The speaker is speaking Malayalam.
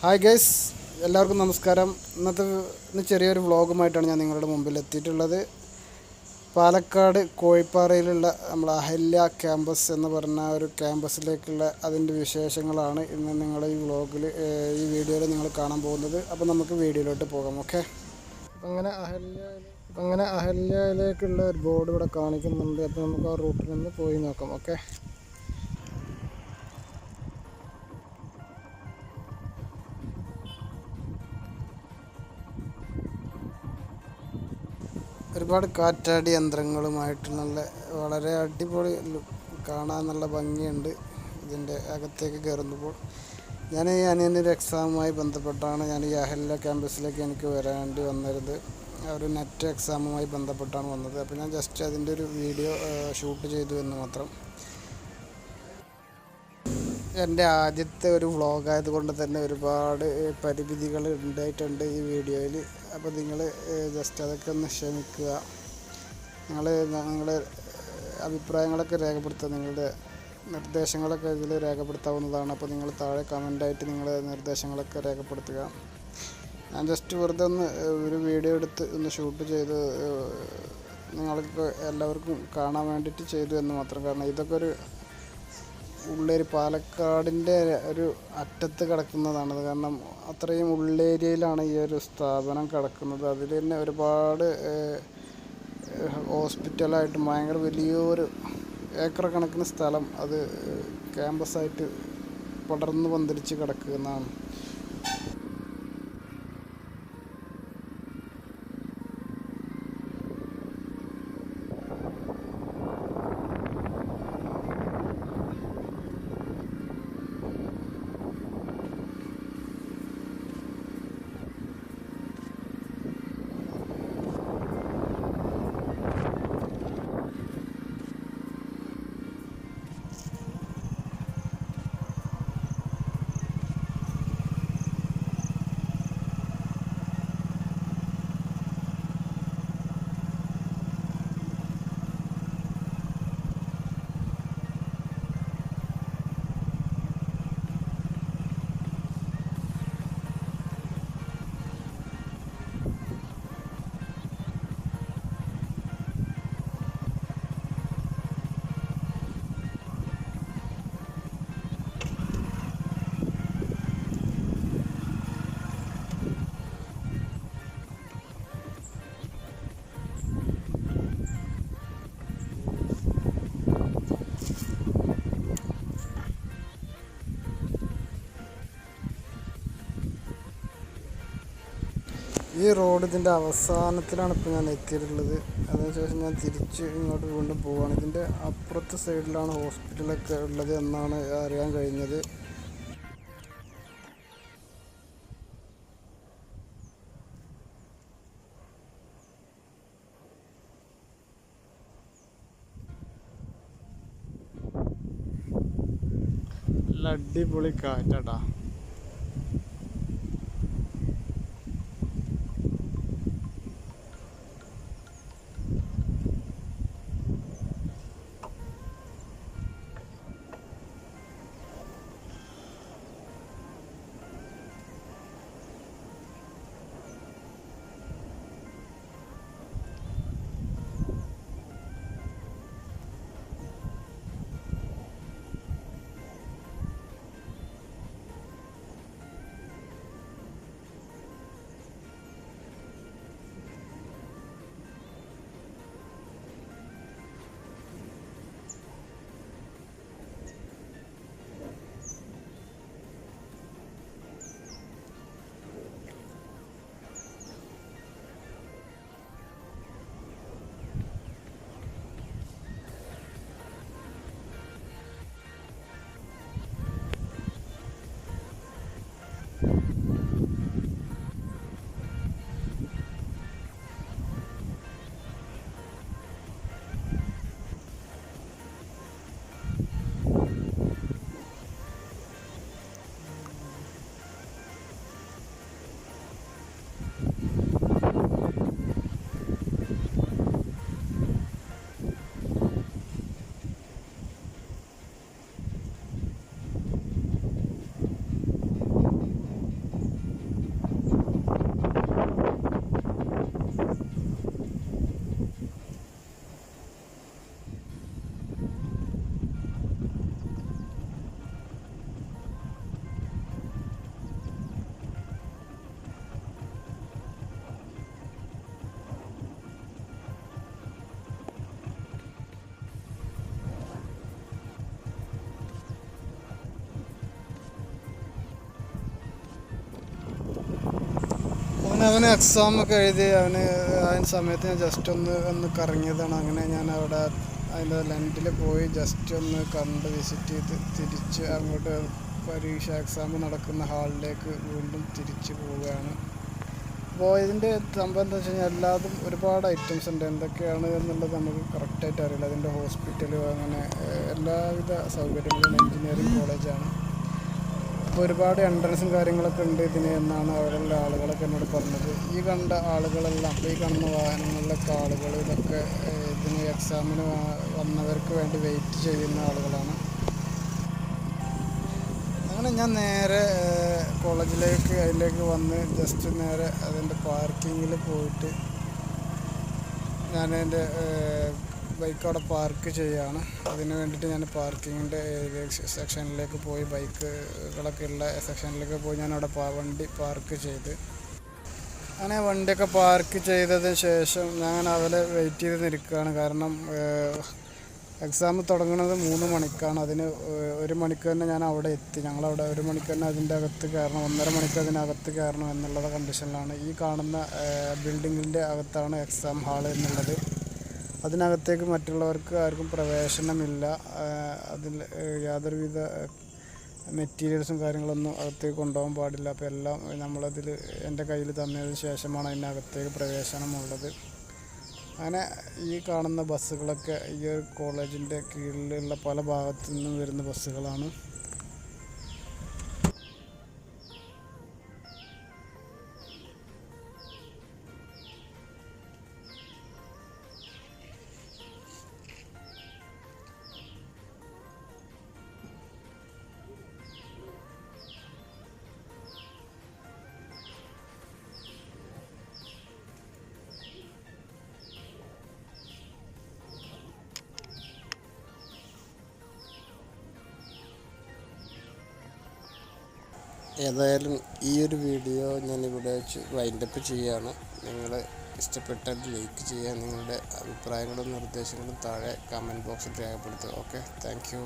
ഹായ് ഗൈസ്, എല്ലാവർക്കും നമസ്കാരം. ഇന്ന് ചെറിയൊരു വ്ളോഗുമായിട്ടാണ് ഞാൻ നിങ്ങളുടെ മുമ്പിൽ എത്തിയിട്ടുള്ളത്. പാലക്കാട് കോഴിപ്പാറയിലുള്ള നമ്മൾ അഹല്യ ക്യാമ്പസ് എന്ന് പറഞ്ഞ ഒരു ക്യാമ്പസിലേക്കുള്ള അതിൻ്റെ വിശേഷങ്ങളാണ് ഇന്ന് നിങ്ങളുടെ ഈ വീഡിയോയിൽ നിങ്ങൾ കാണാൻ പോകുന്നത്. അപ്പോൾ നമുക്ക് വീഡിയോയിലോട്ട് പോകാം. ഓക്കെ, അങ്ങനെ അഹല്യയിലേക്കുള്ള ഒരു ബോർഡ് ഇവിടെ കാണിക്കുന്നുണ്ട്. അപ്പോൾ നമുക്ക് ആ റൂട്ടിൽ നിന്ന് പോയി നോക്കാം. ഓക്കെ, ഒരുപാട് കാറ്റാടി യന്ത്രങ്ങളുമായിട്ട് വളരെ അടിപൊളി കാണാൻ നല്ല ഭംഗിയുണ്ട്. ഇതിൻ്റെ അകത്തേക്ക് കയറുമ്പോൾ ഞാൻ ഈ അനിയൻ്റെ എക്സാമുമായി ബന്ധപ്പെട്ടാണ് ഞാൻ ഈ അഹല്യ ക്യാമ്പസിലേക്ക് എനിക്ക് വരേണ്ടി വന്നിരുന്നത്. ഒരു നെറ്റ് എക്സാമുമായി ബന്ധപ്പെട്ടാണ് വന്നത്. അപ്പോൾ ഞാൻ ജസ്റ്റ് അതിൻ്റെ ഒരു വീഡിയോ ഷൂട്ട് ചെയ്തു എന്ന് മാത്രം. എൻ്റെ ആദ്യത്തെ ഒരു വ്ളോഗായതുകൊണ്ട് തന്നെ ഒരുപാട് പരിമിതികൾ ഉണ്ടായിട്ടുണ്ട് ഈ വീഡിയോയിൽ. അപ്പോൾ നിങ്ങൾ ജസ്റ്റ് അതൊക്കെ ഒന്ന് ക്ഷമിക്കുക. നിങ്ങളുടെ അഭിപ്രായങ്ങളൊക്കെ രേഖപ്പെടുത്തുക, നിങ്ങളുടെ നിർദ്ദേശങ്ങളൊക്കെ ഇതിൽ രേഖപ്പെടുത്താവുന്നതാണ്. അപ്പോൾ നിങ്ങൾ താഴെ കമൻ്റായിട്ട് നിങ്ങളുടെ നിർദ്ദേശങ്ങളൊക്കെ രേഖപ്പെടുത്തുക. ഞാൻ ജസ്റ്റ് വെറുതെ ഒരു വീഡിയോ എടുത്ത് ഷൂട്ട് ചെയ്ത് നിങ്ങൾക്ക് എല്ലാവർക്കും കാണാൻ വേണ്ടിയിട്ട് ചെയ്തു എന്ന് മാത്രം. കാരണം ഇതൊക്കെ ഒരു പാലക്കാടിൻ്റെ ഒരു അറ്റത്ത് കിടക്കുന്നതാണ്. കാരണം അത്രയും ഉള്ളേരിയയിലാണ് ഈ ഒരു സ്ഥാപനം കിടക്കുന്നത്. അതിൽ തന്നെ ഒരുപാട് ഹോസ്പിറ്റലായിട്ടും ഭയങ്കര വലിയൊരു ഏക്കർ കണക്കിന് സ്ഥലം അത് ക്യാമ്പസായിട്ട് പടർന്ന് പന്തലിച്ച് കിടക്കുന്നതാണ്. ഈ റോഡ് ഇതിൻ്റെ അവസാനത്തിലാണ് ഇപ്പോൾ ഞാൻ എത്തിയിട്ടുള്ളത്. അതിനുശേഷം ഞാൻ തിരിച്ച് ഇങ്ങോട്ട് വീണ്ടും പോവുകയാണ്. ഇതിൻ്റെ അപ്പുറത്തെ സൈഡിലാണ് ഹോസ്പിറ്റലൊക്കെ ഉള്ളത് എന്നാണ് അറിയാൻ കഴിഞ്ഞത്. നല്ല അടിപൊളി കാറ്റാട്ടാ. അവന് എക്സാമൊക്കെ എഴുതി അതിന് സമയത്ത് ഞാൻ ജസ്റ്റ് ഒന്ന് കറങ്ങിയതാണ്. അങ്ങനെ ഞാൻ അവിടെ അതിൻ്റെ ലെൻറ്റിൽ പോയി ജസ്റ്റ് ഒന്ന് കണ്ട് വിസിറ്റ് ചെയ്ത് തിരിച്ച് അങ്ങോട്ട് പരീക്ഷ എക്സാം നടക്കുന്ന ഹാളിലേക്ക് വീണ്ടും തിരിച്ച് പോവുകയാണ്. അപ്പോൾ ഇതിൻ്റെ സംഭവം എന്താ വെച്ച് കഴിഞ്ഞാൽ എല്ലാതും ഒരുപാട് ഐറ്റംസ് ഉണ്ട്. എന്തൊക്കെയാണ് എന്നുള്ളത് നമുക്ക് കറക്റ്റായിട്ട് അറിയില്ല. അതിൻ്റെ ഹോസ്പിറ്റലും അങ്ങനെ എല്ലാവിധ സൗകര്യങ്ങളും എൻജിനീയറിംഗ് കോളേജാണ്. അപ്പോൾ ഒരുപാട് എൻട്രൻസും കാര്യങ്ങളൊക്കെ ഉണ്ട് ഇതിന് എന്നാണ് അവിടെയുള്ള ആളുകളൊക്കെ എന്നോട് പറഞ്ഞത്. ഈ കണ്ട ആളുകളെല്ലാം, ഈ കാണുന്ന വാഹനങ്ങളിലൊക്കെ ആളുകൾ ഇതൊക്കെ ഇതിന് എക്സാമിന് വന്നവർക്ക് വേണ്ടി വെയിറ്റ് ചെയ്യുന്ന ആളുകളാണ്. അങ്ങനെ ഞാൻ നേരെ അതിലേക്ക് വന്ന് ജസ്റ്റ് നേരെ അതിൻ്റെ പാർക്കിങ്ങിൽ പോയിട്ട് ഞാൻ എൻ്റെ ബൈക്ക് അവിടെ പാർക്ക് ചെയ്യുകയാണ്. അതിന് വേണ്ടിയിട്ട് ഞാൻ പാർക്കിങ്ങിൻ്റെ സെക്ഷനിലേക്ക് പോയി, ബൈക്കുകളൊക്കെ ഉള്ള സെക്ഷനിലേക്ക് പോയി ഞാൻ അവിടെ വണ്ടി പാർക്ക് ചെയ്ത്, അങ്ങനെ വണ്ടിയൊക്കെ പാർക്ക് ചെയ്തതിന് ശേഷം ഞാൻ അവരെ വെയിറ്റ് ചെയ്ത് നിൽക്കുകയാണ്. കാരണം എക്സാം തുടങ്ങുന്നത് 3 മണിക്കാണ്. അതിന് 1 മണിക്ക് തന്നെ ഞാൻ അവിടെ എത്തി. ഞങ്ങളവിടെ 1 മണിക്ക് തന്നെ അതിൻ്റെ അകത്ത് കയറണം, 1.5 മണിക്ക് അതിനകത്ത് കയറണം എന്നുള്ള കണ്ടീഷനിലാണ്. ഈ കാണുന്ന ബിൽഡിങ്ങിൻ്റെ അകത്താണ് എക്സാം ഹാൾ എന്നുള്ളത്. അതിനകത്തേക്ക് മറ്റുള്ളവർക്ക് ആർക്കും പ്രവേശനമില്ല. അതിൽ യാതൊരുവിധ മെറ്റീരിയൽസും കാര്യങ്ങളൊന്നും അകത്തേക്ക് കൊണ്ടുപോകാൻ പാടില്ല. അപ്പോൾ എല്ലാം നമ്മളതിൽ എൻ്റെ കയ്യിൽ തന്നതിന് ശേഷമാണ് അതിനകത്തേക്ക് പ്രവേശനമുള്ളത്. അങ്ങനെ ഈ കാണുന്ന ബസ്സുകളൊക്കെ ഈ ഒരു കോളേജിൻ്റെ കീഴിലുള്ള പല ഭാഗത്തു നിന്നും വരുന്ന ബസ്സുകളാണ്. ഏതായാലും ഈ ഒരു വീഡിയോ ഞാനിവിടെ വെച്ച് വൈൻഡപ്പ് ചെയ്യുകയാണ്. നിങ്ങൾ ഇഷ്ടപ്പെട്ടാൽ ലൈക്ക് ചെയ്യുക. നിങ്ങളുടെ അഭിപ്രായങ്ങളും നിർദ്ദേശങ്ങളും താഴെ കമൻറ്റ് ബോക്സിൽ രേഖപ്പെടുത്തുക. Okay, thank you.